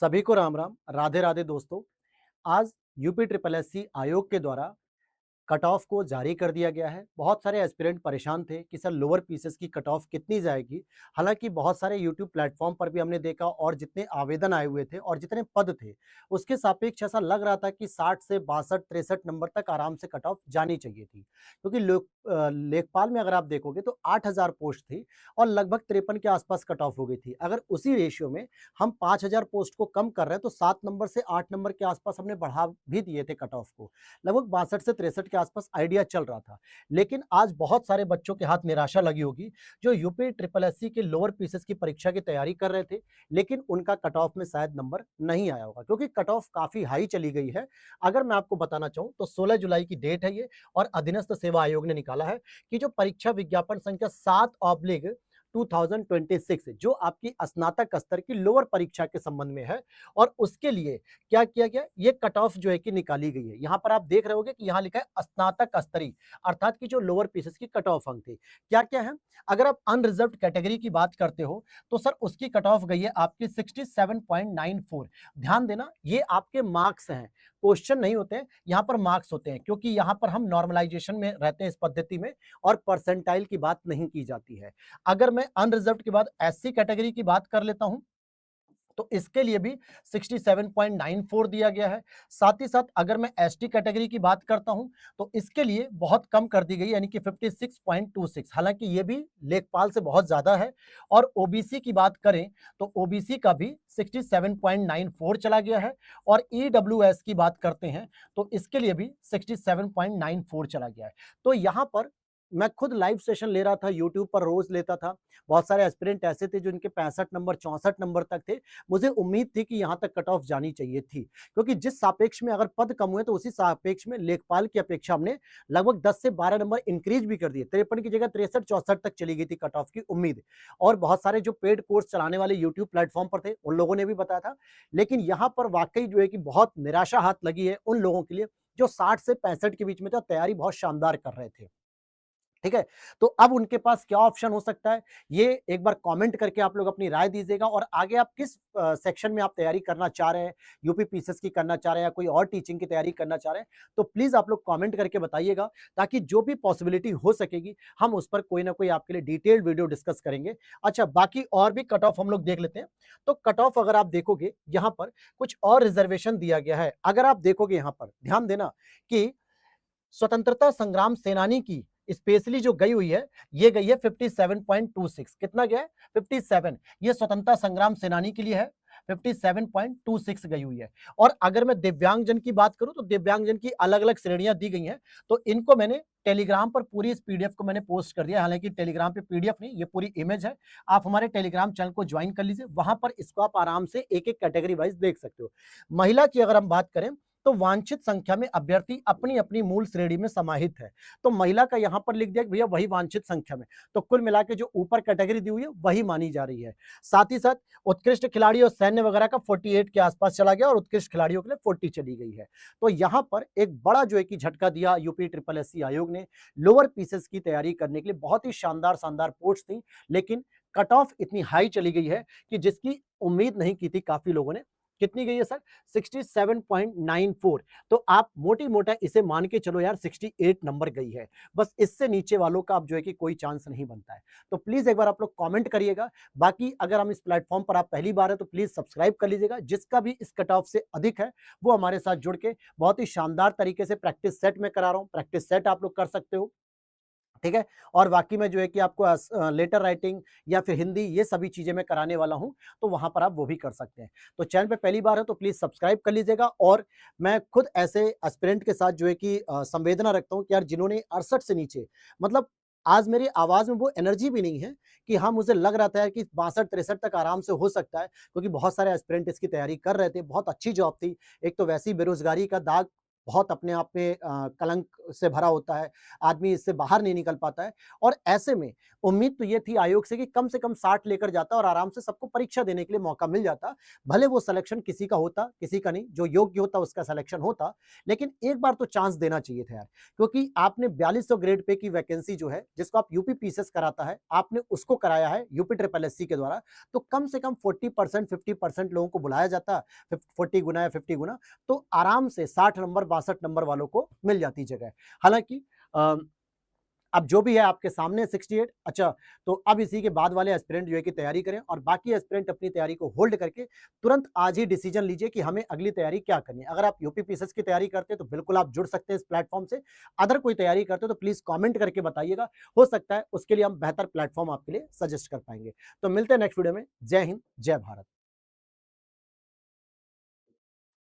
सभी को राम राम, राधे राधे दोस्तों। आज यूपी ट्रिपल एससी आयोग के द्वारा कट ऑफ को जारी कर दिया गया है। बहुत सारे एस्पिरेंट परेशान थे कि सर लोअर पीसेस की कट ऑफ कितनी जाएगी। हालांकि बहुत सारे यूट्यूब प्लेटफॉर्म पर भी हमने देखा और जितने आवेदन आए हुए थे और जितने पद थे उसके सापेक्ष ऐसा लग रहा था कि 60 से 62 63 नंबर तक आराम से कट ऑफ जानी चाहिए थी, क्योंकि लेखपाल में अगर आप देखोगे तो 8000 पोस्ट थी और लगभग 53 के आसपास कट ऑफ हो गई थी। अगर उसी रेशियो में हम 5000 पोस्ट को कम कर रहे हैं तो 7 नंबर से 8 नंबर के आसपास हमने बढ़ा भी दिए थे कट ऑफ को। लगभग 62 से 63 के आसपास आइडिया चल रहा था। लेकिन आज बहुत सारे बच्चों के हाथ निराशा लगी होगी जो यूपी ट्रिपल एससी के लोअर पीसेस की परीक्षा की तैयारी कर रहे थे, लेकिन उनका कट ऑफ में शायद नंबर नहीं आया होगा, क्योंकि कट ऑफ काफी हाई चली गई है। अगर मैं आपको बताना चाहूं तो 16 जुलाई की डेट है ये, और अधीनस्थ सेवा आयोग ने निकाला है कि जो परीक्षा विज्ञापन संख्या 7/2026 जो आपकी स्नातक स्तर की लोअर परीक्षा के संबंध में है, और उसके लिए क्या किया गया, ये कट ऑफ जो है कि निकाली गई है। यहाँ पर आप देख रहे होगे कि यहाँ लिखा है स्नातक स्तरीय, अर्थात कि जो लोअर पीसेस की कट ऑफ अंक थे क्या क्या है। अगर आप अनरिजर्व्ड कैटेगरी की बात करते हो तो सर उसकी कट ऑफ गई है आपकी 67.94। ध्यान देना, ये आपके मार्क्स हैं, क्वेश्चन नहीं होते हैं, यहाँ पर मार्क्स होते हैं, क्योंकि यहाँ पर हम नॉर्मलाइजेशन में रहते हैं इस पद्धति में, और परसेंटाइल की बात नहीं की जाती है। अगर मैं अनरिजर्व्ड के बाद एससी कैटेगरी की बात कर लेता हूं तो इसके लिए भी 67.94 दिया गया है। साथ ही साथ अगर मैं एसटी कैटेगरी की बात करता हूं तो इसके लिए बहुत कम कर दी गई, यानी कि 56.26। हालांकि ये भी लेखपाल से बहुत ज्यादा है। और ओबीसी की बात करें तो ओबीसी का भी 67.94 चला गया है। और ईडब्ल्यूएस की बात करते हैं तो इसके लिए भी 67.94 चला गया है। तो यहां पर मैं खुद लाइव सेशन ले रहा था, यूट्यूब पर रोज लेता था। बहुत सारे एस्पिरेंट ऐसे थे जो इनके 65 नंबर 64 नंबर तक थे। मुझे उम्मीद थी कि यहां तक कट ऑफ जानी चाहिए थी, क्योंकि जिस सापेक्ष में अगर पद कम हुए तो उसी सापेक्ष में लेखपाल की अपेक्षा हमने लगभग 10 से 12 नंबर इंक्रीज भी कर दिए। 53 की जगह 63 64 तक चली गई थी कट ऑफ की उम्मीद। और बहुत सारे जो पेड कोर्स चलाने वाले यूट्यूब प्लेटफॉर्म पर थे उन लोगों ने भी बताया था। लेकिन यहां पर वाकई जो है कि बहुत निराशा हाथ लगी है उन लोगों के लिए जो 60 से 65 के बीच में था, तैयारी बहुत शानदार कर रहे थे। ठीक है, तो अब उनके पास क्या ऑप्शन हो सकता है, ये एक बार कमेंट करके आप लोग अपनी राय दीजिएगा। और आगे आप किस सेक्शन में आप तैयारी करना चाह रहे हैं, यूपी पीसीएस की करना चाह रहे हैं या कोई और टीचिंग की तैयारी करना चाह रहे हैं, तो प्लीज आप लोग कमेंट करके बताइएगा, ताकि जो भी पॉसिबिलिटी हो सकेगी हम उस पर कोई ना कोई आपके लिए डिटेल्ड वीडियो डिस्कस करेंगे। अच्छा, बाकी और भी कट ऑफ हम लोग देख लेते हैं। तो कट ऑफ अगर आप देखोगे यहाँ पर कुछ और रिजर्वेशन दिया गया है। अगर आप देखोगे यहाँ पर ध्यान देना कि स्वतंत्रता संग्राम सेनानी की स्पेशली जो गई हुई है, ये गई है 57.26। कितना गया है? 57। ये स्वतंत्रता संग्राम सेनानी के लिए है, 57.26 गई हुई है। और अगर मैं दिव्यांगजन की बात करूं तो दिव्यांगजन की अलग अलग श्रेणियां दी गई हैं। तो इनको मैंने टेलीग्राम पर पूरी इस पीडीएफ को मैंने पोस्ट कर दिया। हालांकि टेलीग्राम पे पीडीएफ नहीं, ये पूरी इमेज है। आप हमारे टेलीग्राम चैनल को ज्वाइन कर लीजिए, वहां पर इसको आप आराम से एक एक कैटेगरी वाइज देख सकते हो। महिला की अगर हम बात करें तो वांछित संख्या में अभ्यर्थी अपनी अपनी मूल श्रेणी में समाहित है। तो महिला का यहां पर लिख दिया कि भैया वही वांछित संख्या में। तो कुल मिला के जो ऊपर कैटेगरी दी हुई है वही मानी जा रही है। साथ ही साथ उत्कृष्ट खिलाड़ी और सैन्य वगैरह का 48 के आसपास चला गया और उत्कृष्ट खिलाड़ियों के लिए 40 चली गई है। तो यहां पर एक बड़ा जो है कि झटका दिया यूपी ट्रिपल एससी आयोग ने। लोअर पीसेस की तैयारी करने के लिए बहुत ही शानदार शानदार पोस्ट थी, लेकिन कट ऑफ इतनी हाई चली गई है कि जिसकी उम्मीद नहीं की थी काफी लोगों ने। कितनी गई है सर? 67.94। तो आप मोटी मोटा इसे मान के चलो यार 68 नंबर गई है। बस इससे नीचे वालों का अब जो है कि कोई चांस नहीं बनता है। तो प्लीज एक बार आप लोग कमेंट करिएगा। बाकी अगर हम इस प्लेटफॉर्म पर आप पहली बार है तो प्लीज सब्सक्राइब कर लीजिएगा। जिसका भी इस कट ऑफ से अधिक है वो हमारे साथ जुड़ के बहुत ही शानदार तरीके से प्रैक्टिस सेट में करा रहा हूँ। प्रैक्टिस सेट आप लोग कर सकते हो, ठीक है। और बाकी में जो है कि आपको लेटर राइटिंग या फिर हिंदी, ये सभी चीजें मैं कराने वाला हूं, तो वहां पर आप वो भी कर सकते हैं। तो चैनल पे पहली बार है तो प्लीज सब्सक्राइब कर लीजिएगा। और मैं खुद ऐसे एस्पिरेंट के साथ जो है कि संवेदना रखता हूं कि यार जिन्होंने 68 से नीचे, मतलब आज मेरी आवाज में वो एनर्जी भी नहीं है कि हाँ मुझे लग रहा था यार कि 62 63 तक आराम से हो सकता है, क्योंकि बहुत सारे एस्पिरेंट इसकी तैयारी कर रहे थे। बहुत अच्छी जॉब थी। एक तो वैसी बेरोजगारी का दाग बहुत अपने आप में कलंक से भरा होता है, आदमी इससे बाहर नहीं निकल पाता है और ऐसे में उम्मीद तो ये थी आयोग से कम 60 लेकर जाता और आराम से सबको परीक्षा देने के लिए मौका मिल जाता। भले वो सिलेक्शन किसी का होता, किसी का नहीं, जो योग्य होता उसका सिलेक्शन होता, लेकिन एक बार तो चांस देना चाहिए था यार। क्योंकि आपने 4200 ग्रेड पे की वैकेंसी जो है, जिसको आप यूपी पीसीएस कराता है, आपने उसको कराया है यूपी ट्रिपल एससी के द्वारा, तो कम से कम 40% 50% लोगों को बुलाया जाता, 40 गुना या 50 गुना, तो आराम से 60 नंबर 62 नंबर वालों को मिल जाती जगह। हालाँकि अ, अब जो भी है आपके सामने 68। अच्छा, तो अब इसी के बाद वाले एस्पिरेंट जो है कि तैयारी करें और बाकी एस्पिरेंट अपनी तैयारी को होल्ड करके तुरंत आज ही डिसीजन लीजिए कि हमें अगली तैयारी क्या करनी है। अगर आप यूपी पीसीएस की तैयारी करते हैं तो बिल्कुल आप जुड़ सकते हैं इस प्लेटफॉर्म से। अदर कोई तैयारी करते हो तो प्लीज कमेंट करके बताइएगा, हो सकता है उसके लिए हम बेहतर प्लेटफॉर्म आपके लिए सजेस्ट कर पाएंगे। तो मिलते हैं नेक्स्ट वीडियो में। जय हिंद, जय भारत।